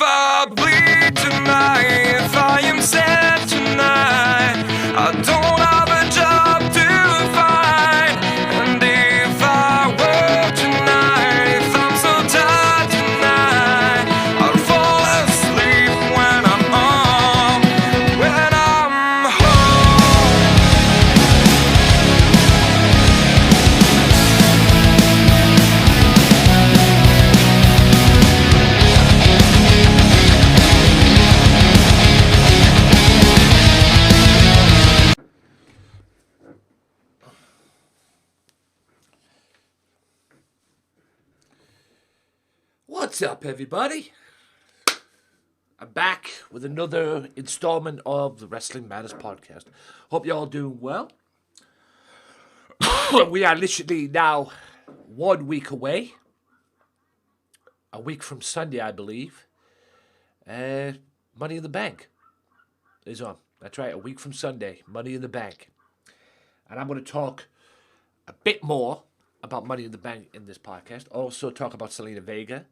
I bleed tonight, if I am sad tonight, I don't have a job to find. And if I work tonight, if I'm so tired tonight, I'll fall asleep when I'm home, when I'm home. What's up, everybody? I'm back with another installment of the Wrestling Matters podcast. Hope you're all doing well. We are literally now 1 week away. A week from Sunday, I believe. Money in the Bank is on. That's right, a week from Sunday, Money in the Bank. And I'm going to talk a bit more about Money in the Bank in this podcast. Also talk about Selena Vega.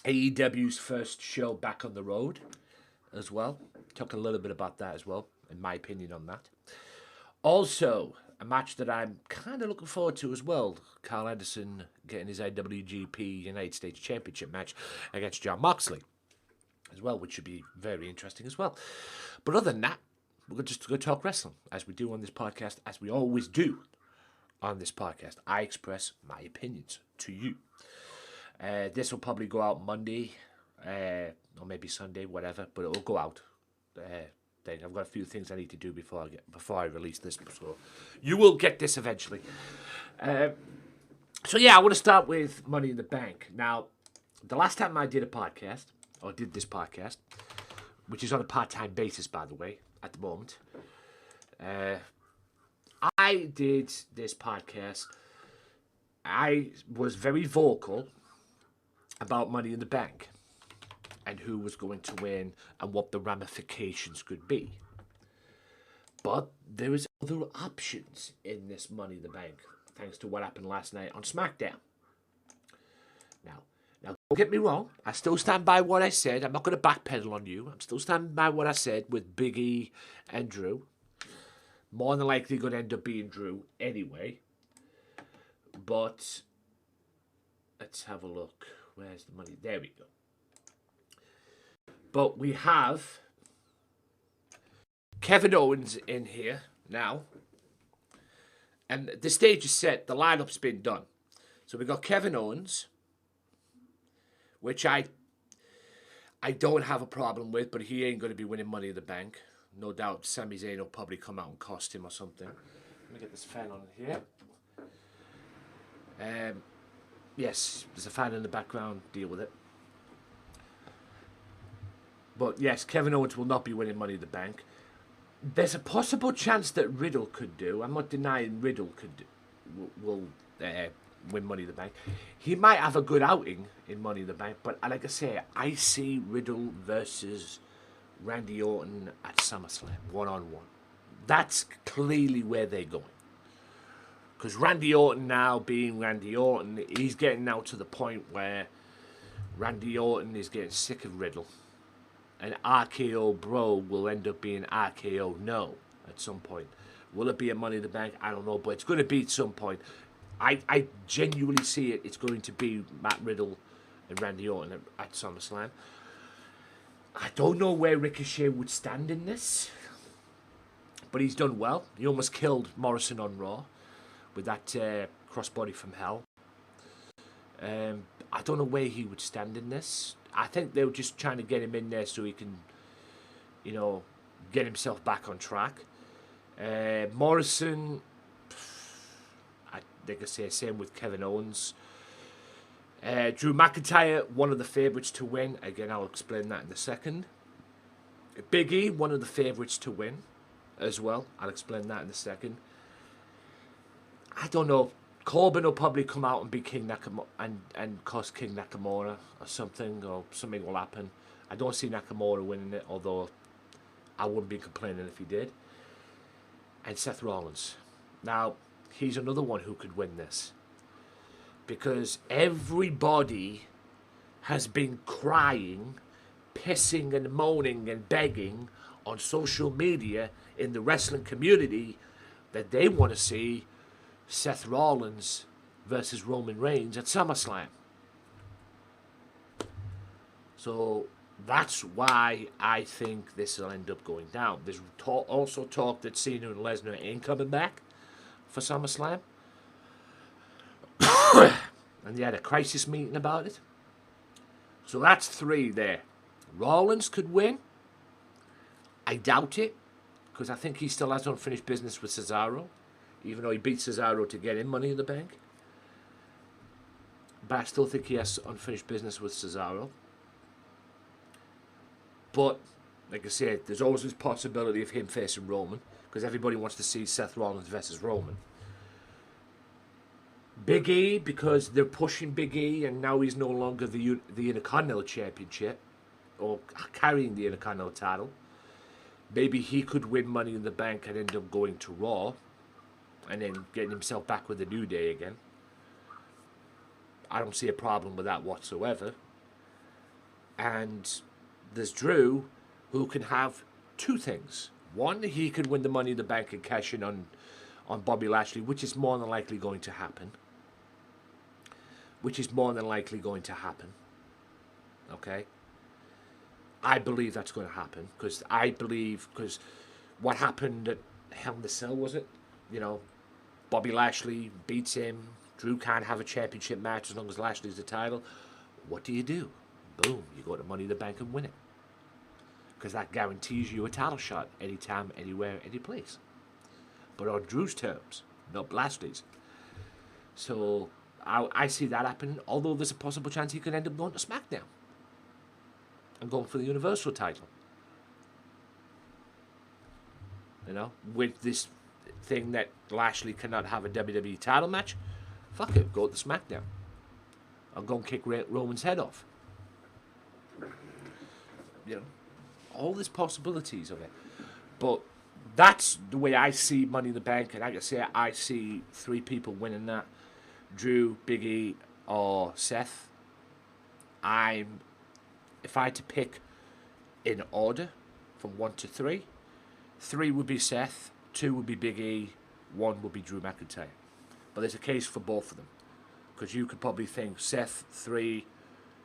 AEW's first show back on the road as well. Talk a little bit about that as well, in my opinion on that. Also, a match that I'm kind of looking forward to as well. Karl Anderson getting his IWGP United States Championship match against Jon Moxley as well, which should be very interesting as well. But other than that, we're just going to talk wrestling, as we do on this podcast, as we always do on this podcast. I express my opinions to you. This will probably go out Monday, or maybe Sunday, whatever, but it will go out. Then I've got a few things I need to do before I release this, so you will get this eventually. So yeah, I want to start with Money in the Bank. Now, the last time I did this podcast, which is on a part-time basis, by the way, at the moment, I did this podcast. I was very vocal about Money in the Bank and who was going to win and what the ramifications could be. But there is other options in this Money in the Bank, thanks to what happened last night on SmackDown. Now, don't get me wrong. I still stand by what I said. I'm not going to backpedal on you. I'm still standing by what I said with Big E and Drew. More than likely going to end up being Drew anyway. But let's have a look. Where's the money? There we go. But we have Kevin Owens in here now. And the stage is set. The lineup's been done. So we got Kevin Owens, which I don't have a problem with, but he ain't going to be winning Money in the Bank. No doubt Sami Zayn will probably come out and cost him or something. Let me get this fan on here. Yes, there's a fan in the background. Deal with it. But yes, Kevin Owens will not be winning Money in the Bank. There's a possible chance that Riddle could do. I'm not denying Riddle will win Money in the Bank. He might have a good outing in Money in the Bank, but like I say, I see Riddle versus Randy Orton at SummerSlam, one-on-one. That's clearly where they're going. Because Randy Orton now being Randy Orton, he's getting now to the point where Randy Orton is getting sick of Riddle. And RKO Bro will end up being RKO No at some point. Will it be a Money in the Bank? I don't know, but it's going to be at some point. I genuinely see it. It's going to be Matt Riddle and Randy Orton at SummerSlam. I don't know where Ricochet would stand in this, but he's done well. He almost killed Morrison on Raw with that crossbody from hell. I don't know where he would stand in this. I think they were just trying to get him in there so he can, get himself back on track. Morrison, like I say, same with Kevin Owens. Drew McIntyre, one of the favourites to win. Again, I'll explain that in a second. Big E, one of the favourites to win as well. I'll explain that in a second. I don't know. Corbin will probably come out and be King Nakamura and cost King Nakamura or something will happen. I don't see Nakamura winning it, although I wouldn't be complaining if he did. And Seth Rollins. Now, he's another one who could win this. Because everybody has been crying, pissing and moaning and begging on social media in the wrestling community that they want to see Seth Rollins versus Roman Reigns at SummerSlam. So that's why I think this will end up going down. There's also talk that Cena and Lesnar ain't coming back for SummerSlam. And they had a crisis meeting about it. So that's 3 there. Rollins could win. I doubt it, because I think he still has unfinished business with Cesaro, even though he beat Cesaro to get in Money in the Bank. But I still think he has unfinished business with Cesaro. But, like I said, there's always this possibility of him facing Roman, because everybody wants to see Seth Rollins versus Roman. Big E, because they're pushing Big E, and now he's no longer the Intercontinental Championship, or carrying the Intercontinental title. Maybe he could win Money in the Bank and end up going to Raw, and then getting himself back with the New Day again. I don't see a problem with that whatsoever. And there's Drew, who can have 2 things. One, he could win the Money in the Bank and cash in on Bobby Lashley, which is more than likely going to happen. Okay? I believe that's going to happen, because what happened at Hell in the Cell, was it? You know, Bobby Lashley beats him. Drew can't have a championship match as long as Lashley's the title. What do? Boom, you go to Money in the Bank and win it. Because that guarantees you a title shot anytime, anywhere, any place. But on Drew's terms, not Lashley's. So I see that happening, although there's a possible chance he could end up going to SmackDown and going for the Universal title. You know, with this thing that Lashley cannot have a WWE title match, fuck it, go to SmackDown. I'll go and kick Roman's head off. You know, all these possibilities of it. But that's the way I see Money in the Bank, and like I say, I see 3 people winning that. Drew, Big E, or Seth. If I had to pick in order from 1 to 3, 3 would be Seth, 2 would be Big E, 1 would be Drew McIntyre. But there's a case for both of them, because you could probably think Seth 3,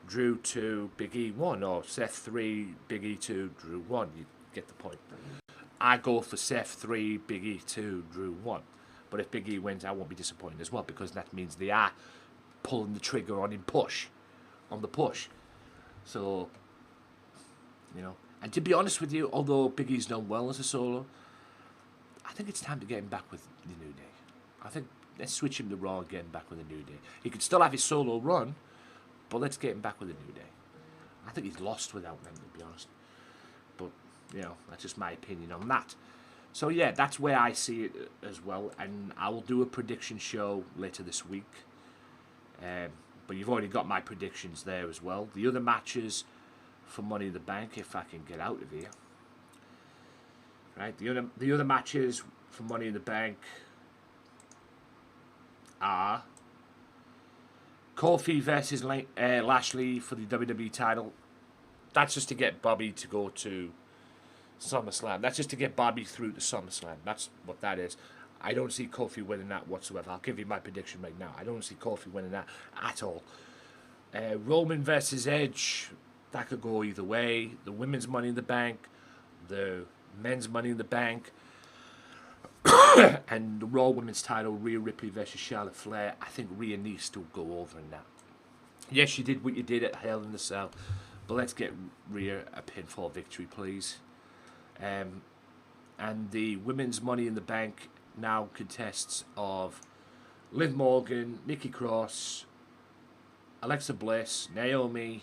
Drew 2, Big E 1, or Seth 3, Big E 2, Drew 1. You get the point. I go for Seth 3, Big E 2, Drew 1. But if Big E wins, I won't be disappointed as well, because that means they are pulling the trigger on the push. So, you know. And to be honest with you, although Big E's done well as a solo, I think it's time to get him back with the New Day. I think let's switch him to Raw and get him back with the New Day. He could still have his solo run, but let's get him back with the New Day. I think he's lost without them, to be honest. But, you know, that's just my opinion on that. So, yeah, that's where I see it as well. And I will do a prediction show later this week. But you've already got my predictions there as well. The other matches for Money in the Bank, if I can get out of here. Right, the other matches for Money in the Bank are Kofi versus Lashley for the WWE title. That's just to get Bobby to go to SummerSlam. That's just to get Bobby through to SummerSlam. That's what that is. I don't see Kofi winning that whatsoever. I'll give you my prediction right now. I don't see Kofi winning that at all. Roman versus Edge, that could go either way. The women's Money in the Bank, the men's Money in the Bank, and the Raw Women's title, Rhea Ripley versus Charlotte Flair. I think Rhea needs to go over in that. Yes, you did what you did at Hell in the Cell, but let's get Rhea a pinfall victory, please. And the women's Money in the Bank now contests of Liv Morgan, Nikki Cross, Alexa Bliss, Naomi,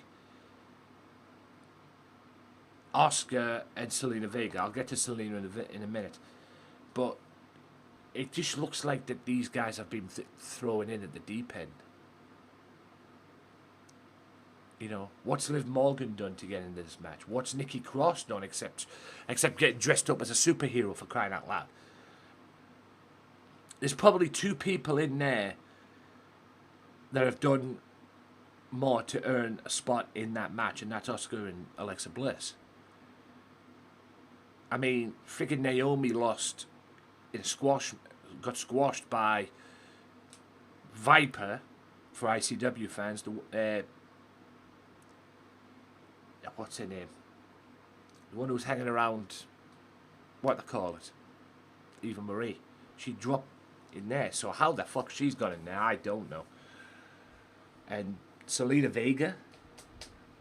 Asuka, and Selena Vega. I'll get to Selena in a minute. But it just looks like that these guys have been thrown in at the deep end. You know, what's Liv Morgan done to get into this match? What's Nikki Cross done except getting dressed up as a superhero, for crying out loud? There's probably 2 people in there that have done more to earn a spot in that match, and that's Asuka and Alexa Bliss. I mean, freaking Naomi lost in a squash, got squashed by Viper for ICW fans. What's her name? The one who was hanging around, what they call it? Eva Marie. She dropped in there, so how the fuck she's got in there, I don't know. And Selena Vega,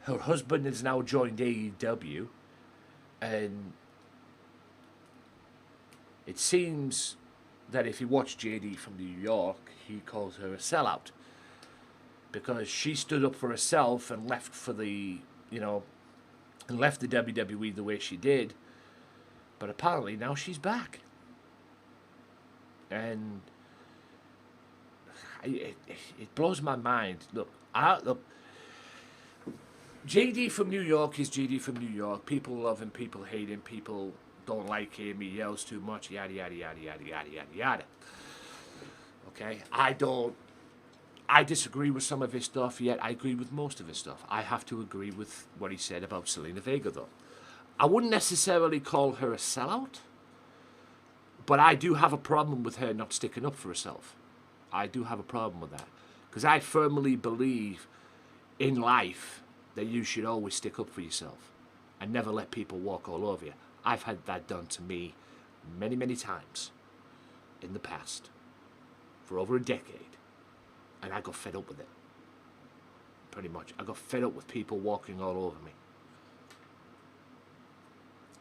her husband has now joined AEW, and it seems that if you watch JD from New York, he calls her a sellout because she stood up for herself and left for the, and left the WWE the way she did, but apparently now she's back. And it blows my mind. Look, JD from New York is JD from New York. People love him, people hate him, people don't like him, he yells too much, yada, yada, yada, yada, yada, yada, yada. Okay? I disagree with some of his stuff, yet I agree with most of his stuff. I have to agree with what he said about Selena Vega, though. I wouldn't necessarily call her a sellout, but I do have a problem with her not sticking up for herself. I do have a problem with that. Because I firmly believe in life that you should always stick up for yourself and never let people walk all over you. I've had that done to me many, many times in the past for over a decade. And I got fed up with it. Pretty much. I got fed up with people walking all over me.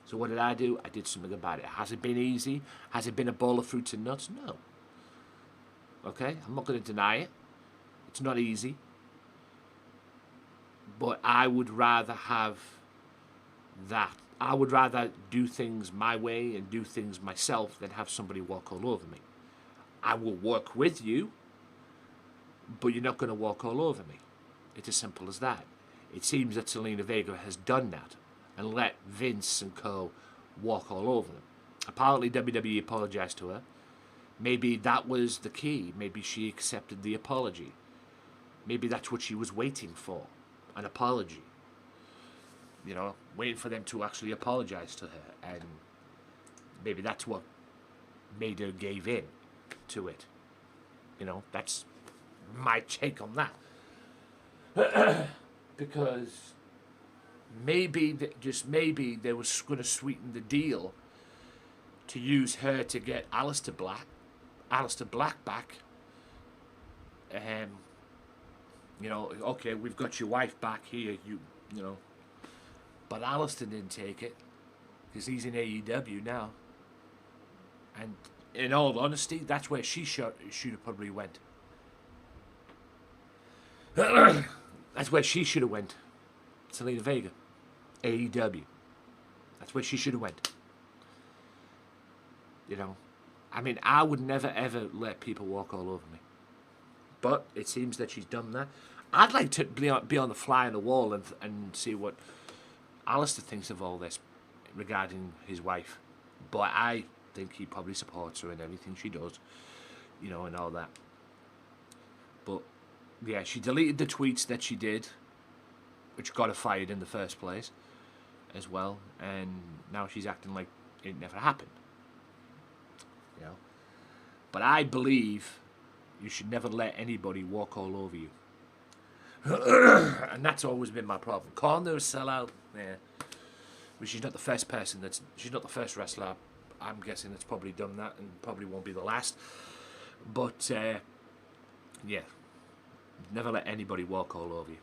So what did I do? I did something about it. Has it been easy? Has it been a bowl of fruits and nuts? No. Okay? I'm not going to deny it. It's not easy. But I would rather have that. I would rather do things my way and do things myself than have somebody walk all over me. I will work with you, but you're not going to walk all over me. It's as simple as that. It seems that Selena Vega has done that and let Vince and co walk all over them. Apparently WWE apologized to her. Maybe that was the key. Maybe she accepted the apology. Maybe that's what she was waiting for, an apology. Waiting for them to actually apologize to her. And maybe that's what made her give in to it. That's my take on that. Because maybe, just maybe, they was going to sweeten the deal to use her to get Aleister Black back. Okay, we've got your wife back here, But Aleister didn't take it, because he's in AEW now. And in all honesty, that's where she should have probably went. That's where she should have went. Selena Vega. AEW. That's where she should have went. I would never ever let people walk all over me. But it seems that she's done that. I'd like to be on the fly on the wall and see what Aleister thinks of all this regarding his wife. But I think he probably supports her in everything she does, and all that. But yeah, she deleted the tweets that she did, which got her fired in the first place as well, and now she's acting like it never happened. But I believe you should never let anybody walk all over you. And that's always been my problem. Calling her a sellout, yeah. But she's not the first person she's not the first wrestler, I'm guessing, that's probably done that, and probably won't be the last. But, yeah. Never let anybody walk all over you.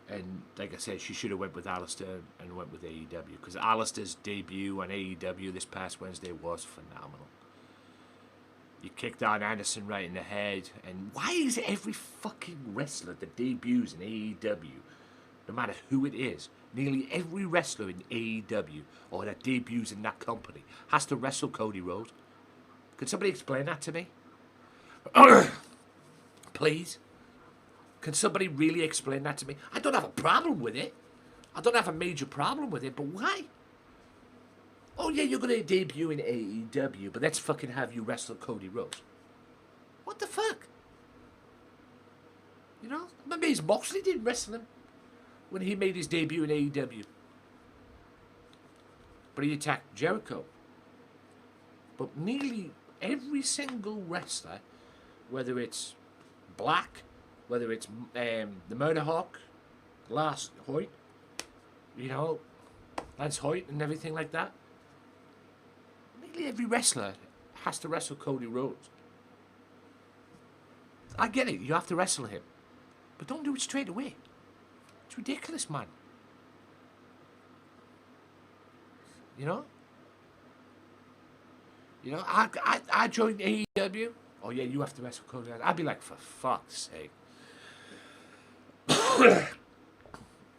And like I said, she should have went with Aleister and went with AEW, because Aleister's debut on AEW this past Wednesday was phenomenal. You kicked Karl Anderson right in the head, and why is every fucking wrestler that debuts in AEW, no matter who it is, nearly every wrestler in AEW or that debuts in that company has to wrestle Cody Rhodes? Could somebody explain that to me? Please? Can somebody really explain that to me? I don't have a problem with it. I don't have a major problem with it, but why? Oh yeah, you're going to debut in AEW, but let's fucking have you wrestle Cody Rhodes. What the fuck? You know, my mate Moxley didn't wrestle him when he made his debut in AEW. But he attacked Jericho. But nearly every single wrestler, whether it's Black, whether it's the Murder Hawk, Lance Hoyt, you know, Lance Hoyt and everything like that, nearly every wrestler has to wrestle Cody Rhodes. I get it, you have to wrestle him. But don't do it straight away. It's ridiculous, man. You know? You know, I joined AEW. Oh yeah, you have to wrestle Cody. I'd be like, for fuck's sake. You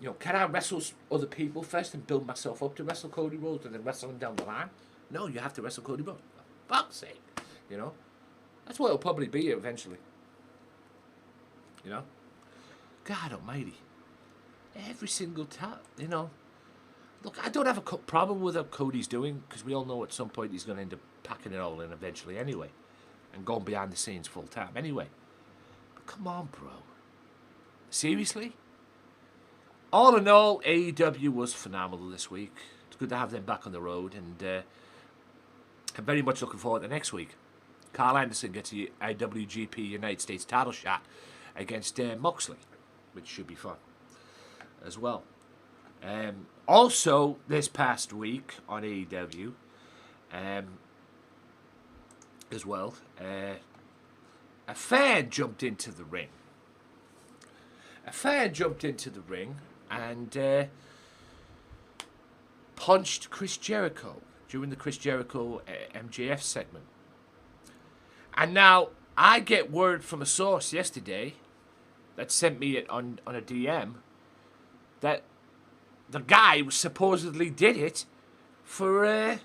know, can I wrestle other people first and build myself up to wrestle Cody Rhodes and then wrestle him down the line? No, you have to wrestle Cody Rhodes. For fuck's sake. You know? That's what it'll probably be eventually. You know? God almighty. Every single time, you know. Look, I don't have a problem with what Cody's doing, because we all know at some point he's going to end up packing it all in eventually anyway. And going behind the scenes full time anyway. But come on, bro. Seriously? All in all, AEW was phenomenal this week. It's good to have them back on the road, and I'm very much looking forward to next week. Karl Anderson gets a WGP United States title shot against Moxley, which should be fun as well. Also, this past week on AEW, as well, a fan jumped into the ring. And punched Chris Jericho during the Chris Jericho MJF segment. And now, I get word from a source yesterday that sent me it on a DM that the guy supposedly did it for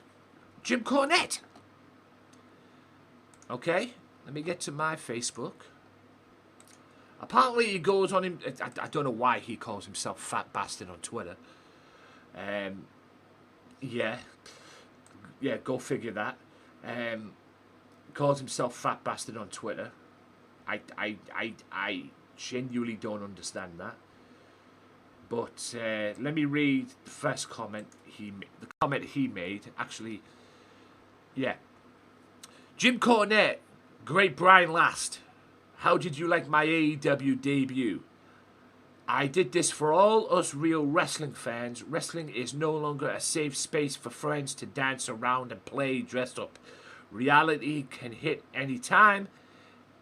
Jim Cornette. Okay, let me get to my Facebook. Apparently he goes on him. I don't know why he calls himself Fat Bastard on Twitter. Yeah, go figure that. Calls himself Fat Bastard on Twitter. I genuinely don't understand that. But let me read the first comment the comment he made. Actually, yeah. Jim Cornette, great Brian Last. How did you like my AEW debut? I did this for all us real wrestling fans. Wrestling is no longer a safe space for friends to dance around and play dressed up. Reality can hit any time.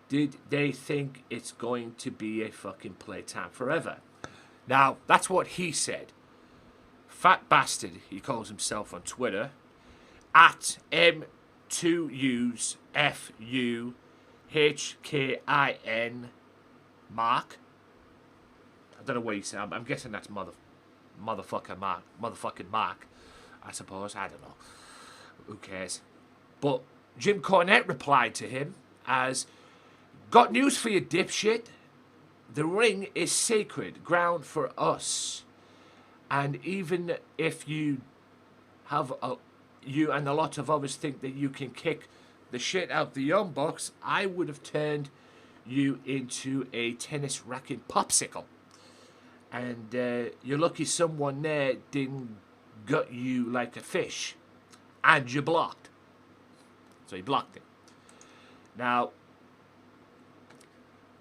Did they think it's going to be a fucking playtime forever? Now, that's what he said. Fat Bastard, he calls himself on Twitter. At M2USFUHKIN Mark. I don't know what he said. I'm guessing that's motherfucking Mark. I suppose. I don't know. Who cares? But Jim Cornette replied to him as, got news for you, dipshit. The ring is sacred ground for us. And even if you and a lot of others think that you can kick the shit out the Young Bucks, I would have turned you into a tennis racket popsicle. And you're lucky someone there didn't gut you like a fish. And you blocked. So he blocked it. Now,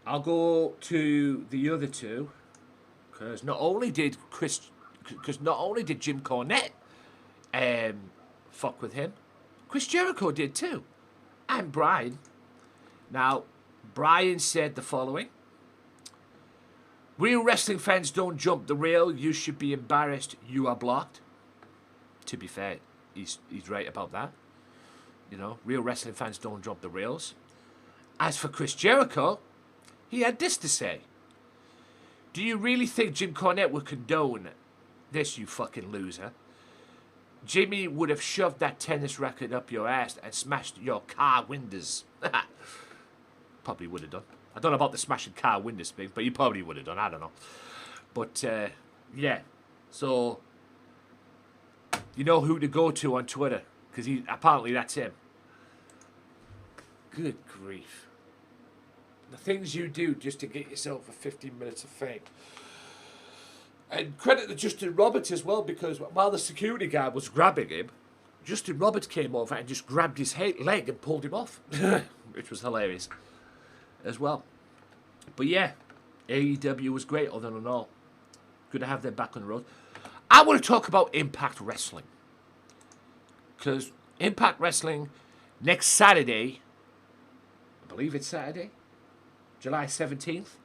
I'll go to the other two, because not only did Jim Cornette fuck with him, Chris Jericho did too, and Brian. Now, Brian said the following: real wrestling fans don't jump the rail. You should be embarrassed. You are blocked. To be fair, he's right about that. You know, real wrestling fans don't jump the rails. As for Chris Jericho, he had this to say: do you really think Jim Cornette would condone this, you fucking loser? Jimmy would have shoved that tennis racket up your ass and smashed your car windows. Probably would have done. I don't know about the smashing car windows thing, but he probably would have done. I don't know. But, yeah. So, you know who to go to on Twitter, because apparently that's him. Good grief. The things you do just to get yourself for 15 minutes of fame. And credit to Justin Roberts as well, because while the security guard was grabbing him, Justin Roberts came over and just grabbed his leg and pulled him off, which was hilarious as well. But yeah, AEW was great, other than all. Good to have them back on the road. I want to talk about Impact Wrestling. Because Impact Wrestling, next Saturday, I believe it's Saturday, July 17th,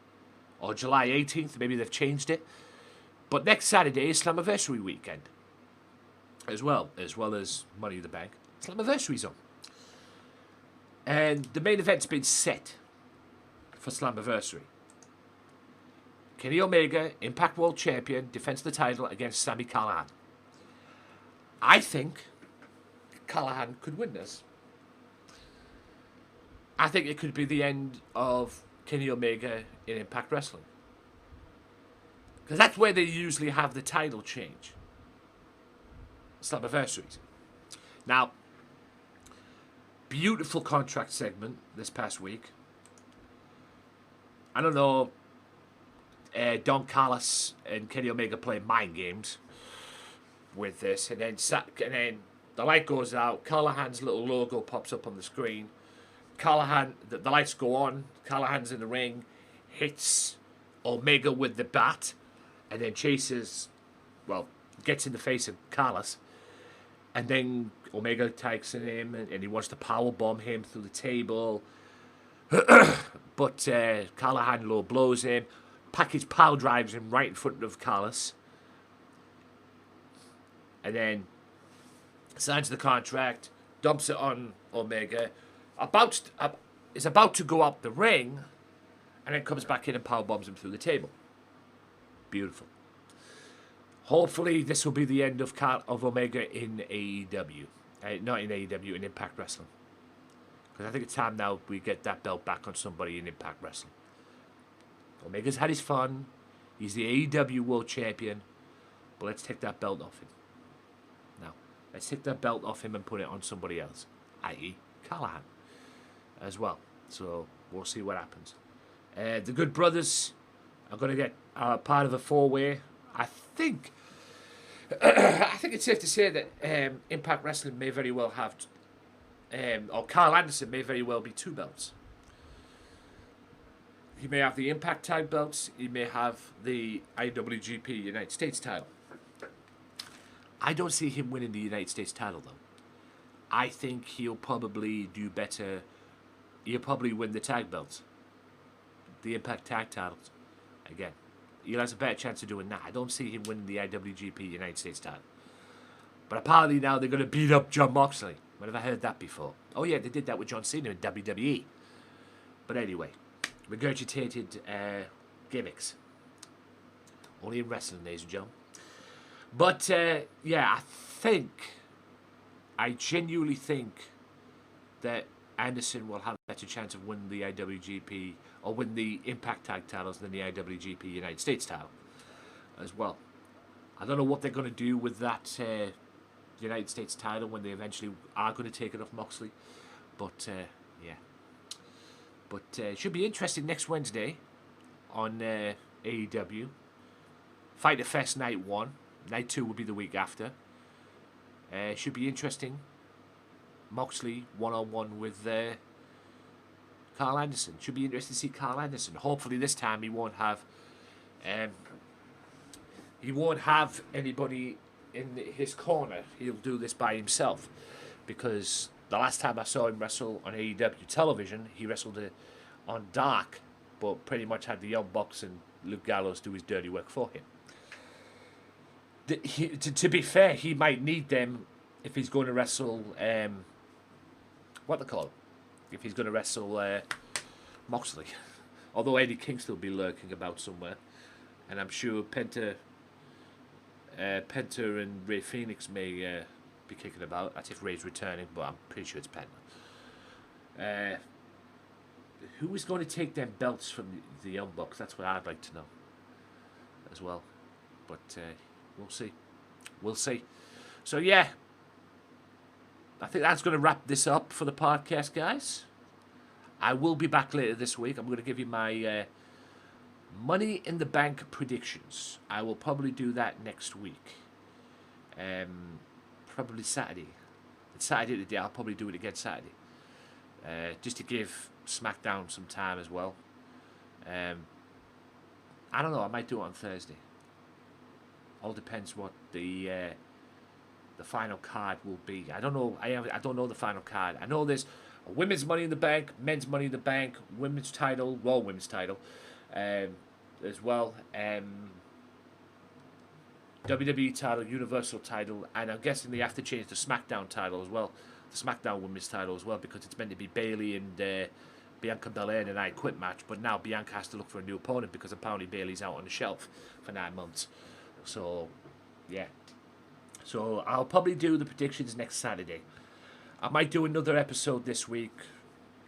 or July 18th, maybe they've changed it. But next Saturday is Slammiversary weekend. As well as Money in the Bank. Slammiversary's on. And the main event's been set for Slammiversary. Kenny Omega, Impact World Champion, defends the title against Sami Callihan. I think Callihan could win this. I think it could be the end of Kenny Omega in Impact Wrestling. Because that's where they usually have the title change. Slammiversaries. Now, beautiful contract segment this past week. I don't know, Don Callis and Kenny Omega playing mind games with this, and then the light goes out. Callahan's little logo pops up on the screen. Callahan, the lights go on. Callahan's in the ring, hits Omega with the bat, and then gets in the face of Callis. And then Omega takes him, and he wants to powerbomb him through the table. But Callahan low blows him. Package power drives him right in front of Callis. And then signs the contract, dumps it on Omega. Is about to go up the ring, and then comes back in and powerbombs him through the table. Beautiful. Hopefully, this will be the end of Omega in AEW. Not in AEW, in Impact Wrestling. Because I think it's time now we get that belt back on somebody in Impact Wrestling. Omega's had his fun. He's the AEW World Champion. But let's take that belt off him. Now, let's take that belt off him and put it on somebody else. I.e. Callahan. As well. So, we'll see what happens. The Good Brothers are going to get part of a four-way. I think it's safe to say that Impact Wrestling may very well have, or Karl Anderson may very well be two belts. He may have the Impact Tag belts. He may have the IWGP United States title. I don't see him winning the United States title, though. I think he'll probably do better. He'll probably win the tag belts. The Impact Tag titles. Again. He has a better chance of doing that. I don't see him winning the IWGP United States title. But apparently now they're going to beat up Jon Moxley. When have I heard that before? Oh yeah, they did that with John Cena in WWE. But anyway, regurgitated gimmicks. Only in wrestling, ladies and gentlemen. But yeah, I genuinely think that Anderson will have a better chance of winning the IWGP or win the Impact Tag titles than the IWGP United States title as well. I don't know what they're going to do with that United States title when they eventually are going to take it off Moxley. But yeah. But it should be interesting next Wednesday on AEW. Fyter Fest Night 1. Night 2 will be the week after. Should be interesting. Moxley one-on-one with Karl Anderson. Should be interesting to see Karl Anderson. Hopefully this time he won't have anybody in his corner. He'll do this by himself, because the last time I saw him wrestle on AEW television, he wrestled on Dark, but pretty much had the Young Bucks and Luke Gallows do his dirty work for him. To be fair, he might need them if he's going to wrestle if he's going to wrestle Moxley. Although Eddie Kingston will be lurking about somewhere, and I'm sure Penta and Rey Fenix may be kicking about. That's if Rey's returning, but I'm pretty sure it's Penta. Who is going to take them belts from the Young Bucks? That's what I'd like to know as well. But we'll see. We'll see. So yeah, I think that's going to wrap this up for the podcast, guys. I will be back later this week. I'm going to give you my Money in the Bank predictions. I will probably do that next week. Probably Saturday. It's Saturday today. I'll probably do it again Saturday. Just to give SmackDown some time as well. I don't know. I might do it on Thursday. All depends what the final card will be. I don't know. I don't know the final card. I know there's a women's Money in the Bank, men's Money in the Bank, women's title, Raw women's title, as well. WWE title, Universal title, and I'm guessing they have to change the SmackDown title as well, the SmackDown Women's title as well, because it's meant to be Bayley and Bianca Belair in an I Quit match, but now Bianca has to look for a new opponent because apparently Bayley's out on the shelf for 9 months. So, yeah. So I'll probably do the predictions next Saturday. I might do another episode this week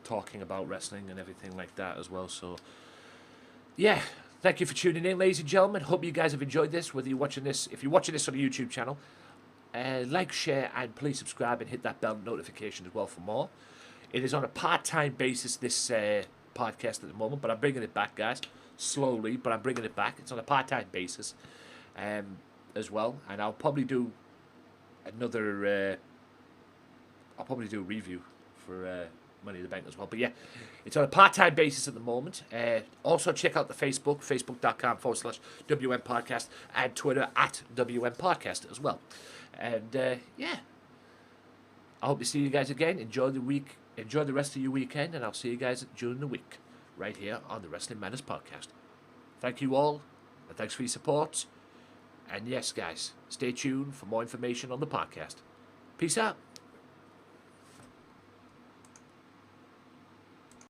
talking about wrestling and everything like that as well. So, yeah. Thank you for tuning in, ladies and gentlemen. Hope you guys have enjoyed this. Whether you're watching this, if you're watching this on the YouTube channel, like, share, and please subscribe and hit that bell notification as well for more. It is on a part-time basis, this podcast at the moment, but I'm bringing it back, guys. Slowly, but I'm bringing it back. It's on a part-time basis as well, and I'll probably do another. I'll probably do a review for Money in the Bank as well. But yeah, it's on a part-time basis at the moment. Also, check out the Facebook, facebook.com/WM Podcast, and Twitter @WM Podcast as well. And yeah, I hope to see you guys again. Enjoy the week. Enjoy the rest of your weekend, and I'll see you guys during the week right here on the Wrestling Matters Podcast. Thank you all, and thanks for your support. And yes, guys, stay tuned for more information on the podcast. Peace out.